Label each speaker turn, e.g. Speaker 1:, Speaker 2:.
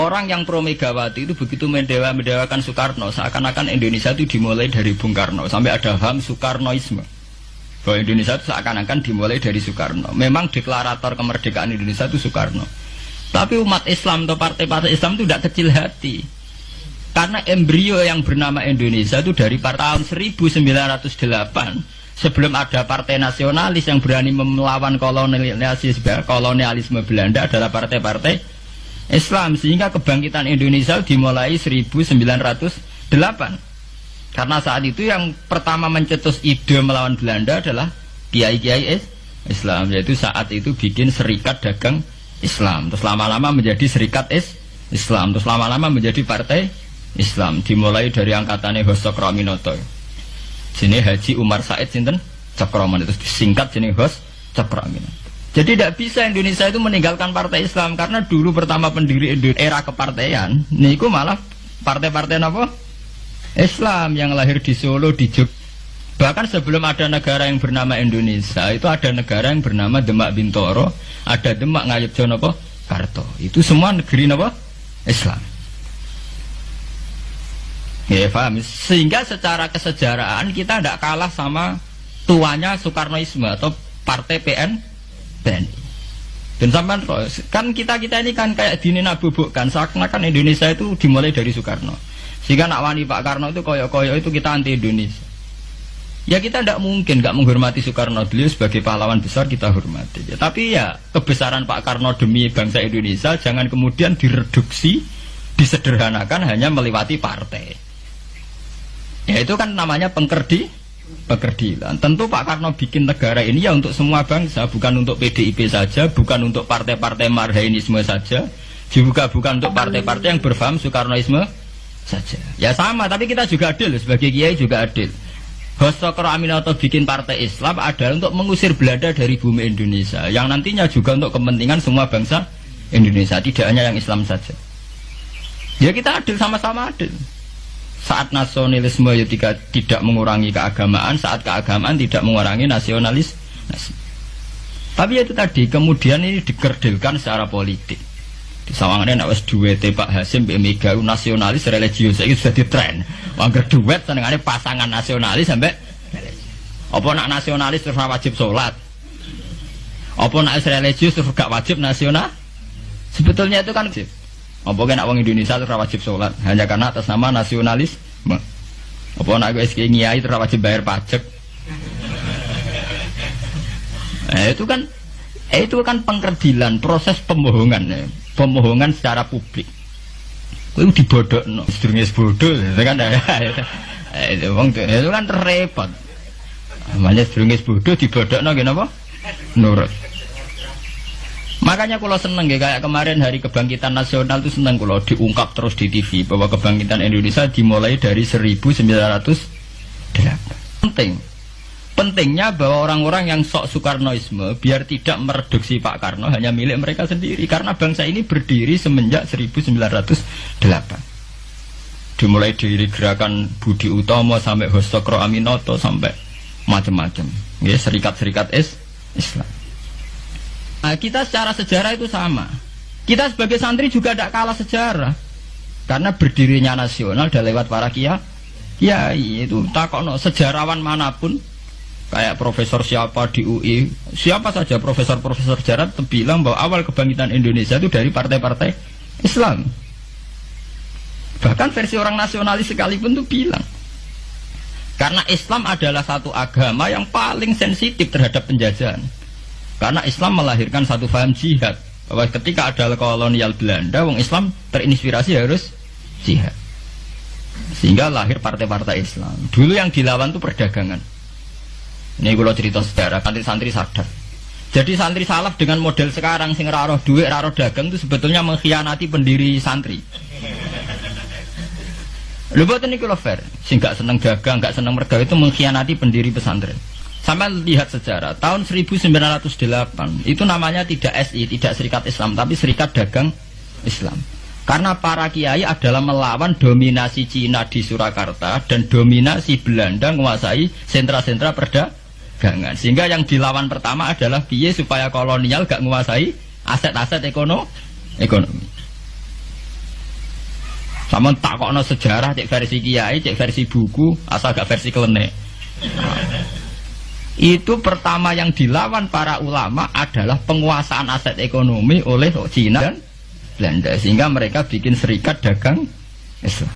Speaker 1: Orang yang pro Megawati itu begitu mendewakan Soekarno, seakan-akan Indonesia itu dimulai dari Bung Karno, sampai ada paham Soekarnoisme. Bahwa Indonesia itu seakan-akan dimulai dari Soekarno. Memang deklarator kemerdekaan Indonesia itu Soekarno. Tapi umat Islam atau partai-partai Islam itu tidak kecil hati. Karena embrio yang bernama Indonesia itu dari tahun 1908, sebelum ada partai nasionalis yang berani melawan kolonialisme Belanda adalah partai-partai Islam. Sehingga kebangkitan Indonesia dimulai 1908. Karena saat itu yang pertama mencetus ide melawan Belanda adalah kiai-kiai Islam. Yaitu saat itu bikin serikat dagang Islam. Terus lama-lama menjadi serikat Islam. Terus lama-lama menjadi partai Islam. Dimulai dari angkatannya Hos Cokroaminoto. Sini Haji Umar Said sinten Cokroman, itu disingkat jenis Hos Cokroaminoto. Jadi tidak bisa Indonesia itu meninggalkan partai Islam, karena dulu pertama pendiri era kepartaian niku malah partai-partai apa? Islam yang lahir di Solo, di Jogja. Bahkan sebelum ada negara yang bernama Indonesia, itu ada negara yang bernama Demak Bintoro, ada Demak Ngayogyakarta apa? Karto. Itu semua negeri apa? Islam. Ya paham. Sehingga secara kesejarahan kita tidak kalah sama tuanya Soekarnoisme atau partai PNI. Dan sampai kan kita ini kan kayak dinabubukkan seakan-akan Indonesia itu dimulai dari Soekarno. Sehingga nak wani Pak Karno itu koyok-koyok itu kita anti Indonesia. Ya kita tidak mungkin nggak menghormati Soekarno, beliau sebagai pahlawan besar kita hormati. Ya, tapi ya kebesaran Pak Karno demi bangsa Indonesia jangan kemudian direduksi, disederhanakan hanya melewati partai. Ya itu kan namanya pengkerdilan. Tentu Pak Karno bikin negara ini ya untuk semua bangsa, bukan untuk PDIP saja, bukan untuk partai-partai marhainisme saja, juga bukan untuk partai-partai yang berfaham Soekarnoisme saja. Ya sama, tapi kita juga adil, sebagai kiai juga adil. Hos Cokroaminoto bikin partai Islam adalah untuk mengusir Belanda dari bumi Indonesia, yang nantinya juga untuk kepentingan semua bangsa Indonesia, tidak hanya yang Islam saja. Ya kita adil, sama-sama adil. Saat nasionalisme ya tidak mengurangi keagamaan, saat keagamaan tidak mengurangi nasionalis. Tapi itu tadi kemudian ini dikerdilkan secara politik. Di sawangannya nak wis duwete Pak Hasim Mbak Mega nasionalis religius itu sudah ditren. Angger duet senengane pasangan nasionalis sampai apa nak nasionalis terus wajib sholat. Apa nak religius terus gak wajib nasional? Sebetulnya itu kan wajib. Apa kena wong Indonesia terus wajib sholat hanya karena atas nama nasionalisme? Apa nak gue ngiyai terus wajib bayar pajak? Itu kan pengkerdilan, proses pembohongan ya. Pembohongan secara publik. Itu dibodokno, sedurunge bodoh, itu kan itu kan repot. Namanya sedurunge bodoh dibodokno kenapa? Nurut. Makanya kalau seneng ya, kayak kemarin Hari Kebangkitan Nasional itu seneng kalau diungkap terus di TV bahwa kebangkitan Indonesia dimulai dari 1908. Pentingnya bahwa orang-orang yang sok Soekarnoisme biar tidak mereduksi Pak Karno hanya milik mereka sendiri, karena bangsa ini berdiri semenjak 1908. Dimulai dari gerakan Budi Utomo sampai Hos Cokroaminoto sampai macam-macam. Ya, serikat-serikat Islam. Nah, kita secara sejarah itu sama. Kita sebagai santri juga tidak kalah sejarah. Karena berdirinya nasional sudah lewat para kiai itu. Takokno sejarawan manapun, kayak profesor siapa di UI, siapa saja profesor-profesor sejarah bilang bahwa awal kebangkitan Indonesia itu dari partai-partai Islam. Bahkan versi orang nasionalis sekalipun itu bilang. Karena Islam adalah satu agama yang paling sensitif terhadap penjajahan. Karena Islam melahirkan satu paham jihad, bahwa ketika ada kolonial Belanda, wong Islam terinspirasi harus jihad. Sehingga lahir partai-partai Islam. Dulu yang dilawan itu perdagangan. Ini kalau cerita sejarah, santri-santri sadar. Jadi santri salaf dengan model sekarang sing raro duit, raro dagang itu sebetulnya mengkhianati pendiri santri. Lho boten niku lho fair. Sing gak seneng dagang, gak seneng mergawe itu mengkhianati pendiri pesantren. Sampai lihat sejarah, tahun 1908 itu namanya tidak SI, tidak Serikat Islam, tapi Serikat Dagang Islam. Karena para kiai adalah melawan dominasi Cina di Surakarta dan dominasi Belanda menguasai sentra-sentra perdagangan. Sehingga yang dilawan pertama adalah piye supaya kolonial gak menguasai aset-aset ekonomi. Sama takokno sejarah cek versi kiai, cek versi buku, asal gak versi klenek. Itu pertama yang dilawan para ulama adalah penguasaan aset ekonomi oleh Cina dan Belanda, sehingga mereka bikin serikat dagang Islam.